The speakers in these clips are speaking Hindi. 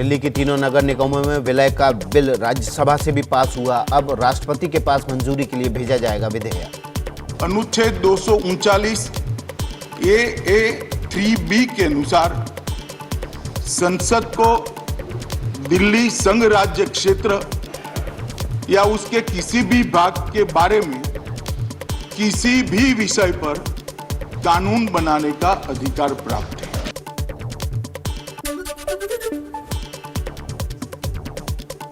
दिल्ली की तीनों नगर निगमों में विलय का बिल राज्यसभा से भी पास हुआ। अब राष्ट्रपति के पास मंजूरी के लिए भेजा जाएगा विधेयक। अनुच्छेद 239 ए 3B के अनुसार संसद को दिल्ली संघ राज्य क्षेत्र या उसके किसी भी भाग के बारे में किसी भी विषय पर कानून बनाने का अधिकार प्राप्त है।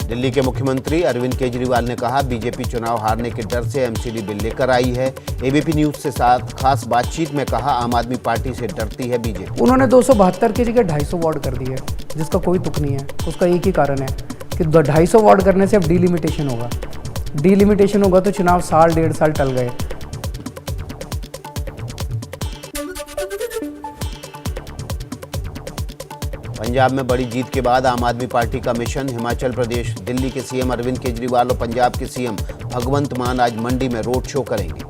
दिल्ली के मुख्यमंत्री अरविंद केजरीवाल ने कहा, बीजेपी चुनाव हारने के डर से एमसीडी बिल लेकर आई है। एबीपी न्यूज से साथ खास बातचीत में कहा, आम आदमी पार्टी से डरती है बीजेपी। उन्होंने 272 की जगह 250 वार्ड कर दी है, जिसका कोई तुक नहीं है। उसका एक ही कारण है कि 250 वार्ड करने से अब डिलिमिटेशन होगा। डिलिमिटेशन होगा तो चुनाव साल 1.5 साल टल गए। पंजाब में बड़ी जीत के बाद आम आदमी पार्टी का मिशन हिमाचल प्रदेश। दिल्ली के सीएम अरविंद केजरीवाल और पंजाब के सीएम भगवंत मान आज मंडी में रोड शो करेंगे।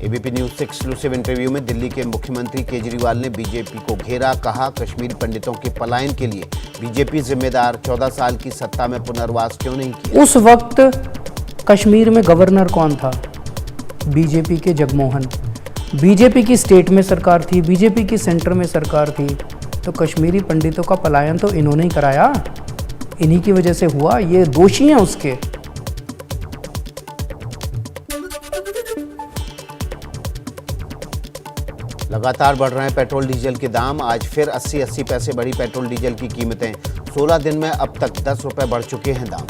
एबीपी न्यूज से एक्सक्लूसिव इंटरव्यू में दिल्ली के मुख्यमंत्री केजरीवाल ने बीजेपी को घेरा। कहा, कश्मीरी पंडितों के पलायन के लिए बीजेपी जिम्मेदार। 14 साल की सत्ता में पुनर्वास क्यों नहीं किया? उस वक्त कश्मीर में गवर्नर कौन था? बीजेपी के जगमोहन। बीजेपी की स्टेट में सरकार थी, बीजेपी की सेंटर में सरकार थी, तो कश्मीरी पंडितों का पलायन तो इन्होंने ही कराया। इन्हीं की वजह से हुआ। ये दोषी हैं उसके। लगातार बढ़ रहे हैं पेट्रोल डीजल के दाम। आज फिर 80 पैसे बढ़ी पेट्रोल डीजल की कीमतें। 16 दिन में अब तक 10 रुपए बढ़ चुके हैं दाम।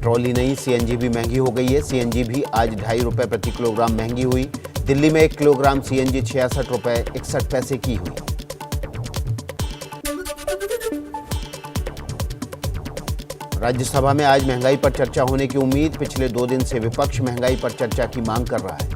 पेट्रोल ही नहीं, सीएनजी भी महंगी हो गई है। सीएनजी भी आज 2.5 रुपए प्रति किलोग्राम महंगी हुई। दिल्ली में 1 किलोग्राम सीएनजी 66 रुपए 61 पैसे की हुई। राज्यसभा में आज महंगाई पर चर्चा होने की उम्मीद। पिछले 2 दिन से विपक्ष महंगाई पर चर्चा की मांग कर रहा है।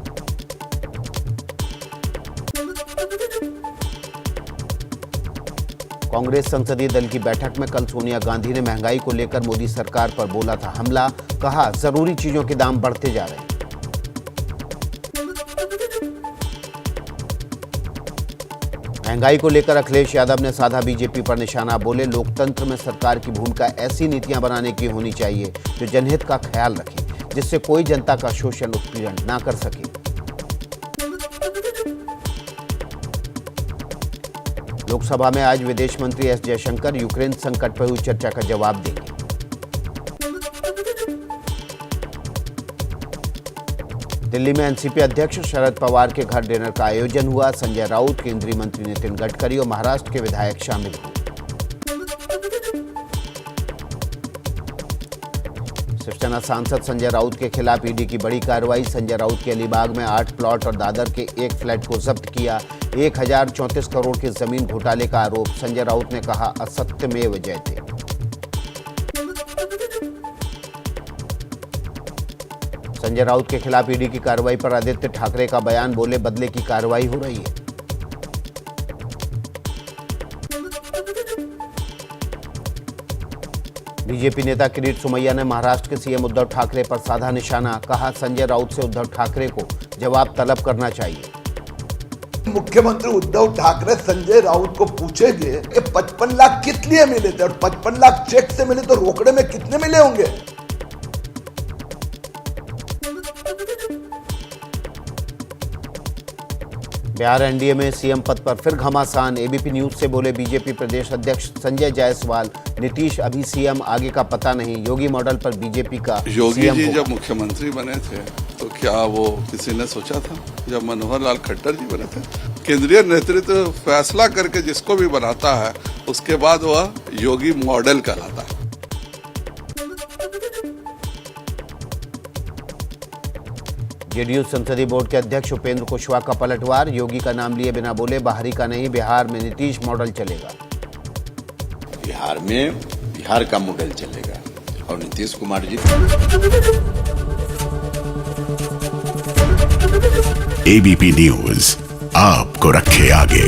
कांग्रेस संसदीय दल की बैठक में कल सोनिया गांधी ने महंगाई को लेकर मोदी सरकार पर बोला था हमला। कहा, जरूरी चीजों के दाम बढ़ते जा रहे हैं। महंगाई को लेकर अखिलेश यादव ने साधा बीजेपी पर निशाना। बोले, लोकतंत्र में सरकार की भूमिका ऐसी नीतियां बनाने की होनी चाहिए जो जनहित का ख्याल रखे, जिससे कोई जनता का शोषण उत्पीड़न ना कर सके। लोकसभा में आज विदेश मंत्री एस जयशंकर यूक्रेन संकट पर हुई चर्चा का जवाब देंगे। दिल्ली में एनसीपी अध्यक्ष शरद पवार के घर डिनर का आयोजन हुआ। संजय राउत, केंद्रीय मंत्री नितिन गडकरी और महाराष्ट्र के विधायक शामिल हुए। शिवसेना सांसद संजय राउत के खिलाफ ईडी की बड़ी कार्रवाई। संजय राउत के अलीबाग में 8 प्लॉट और दादर के 1 फ्लैट को जब्त किया। 1034 करोड़ के जमीन घोटाले का आरोप। संजय राउत ने कहा, असत्यमेव जयते। संजय राउत के खिलाफ ईडी की कार्रवाई पर आदित्य ठाकरे का बयान। बोले, बदले की कार्रवाई हो रही है। बीजेपी नेता किरीट सोमैया ने महाराष्ट्र के सीएम उद्धव ठाकरे पर साधा निशाना। कहा, संजय राउत से उद्धव ठाकरे को जवाब तलब करना चाहिए। मुख्यमंत्री उद्धव ठाकरे संजय राउत को पूछेंगे कि 55 लाख किस लिए मिले थे और 55 लाख चेक से मिले तो रोकड़े में कितने मिले होंगे? बिहार एनडीए में सीएम पद पर फिर घमासान। एबीपी न्यूज से बोले बीजेपी प्रदेश अध्यक्ष संजय जायसवाल, नीतीश अभी सीएम, आगे का पता नहीं। योगी मॉडल पर बीजेपी का योगी जी जब मुख्यमंत्री बने थे तो क्या वो किसी ने सोचा था? जब मनोहर लाल खट्टर जी बने थे, केंद्रीय नेतृत्व फैसला करके जिसको भी बनाता है उसके बाद वह योगी मॉडल कहलाता है। जेडीयू संसदीय बोर्ड के अध्यक्ष उपेंद्र कुशवाहा का पलटवार। योगी का नाम लिए बिना बोले, बाहरी का नहीं, बिहार में नीतीश मॉडल चलेगा। बिहार में बिहार का मॉडल चलेगा और नीतीश कुमार जी। एबीपी न्यूज आपको रखे आगे।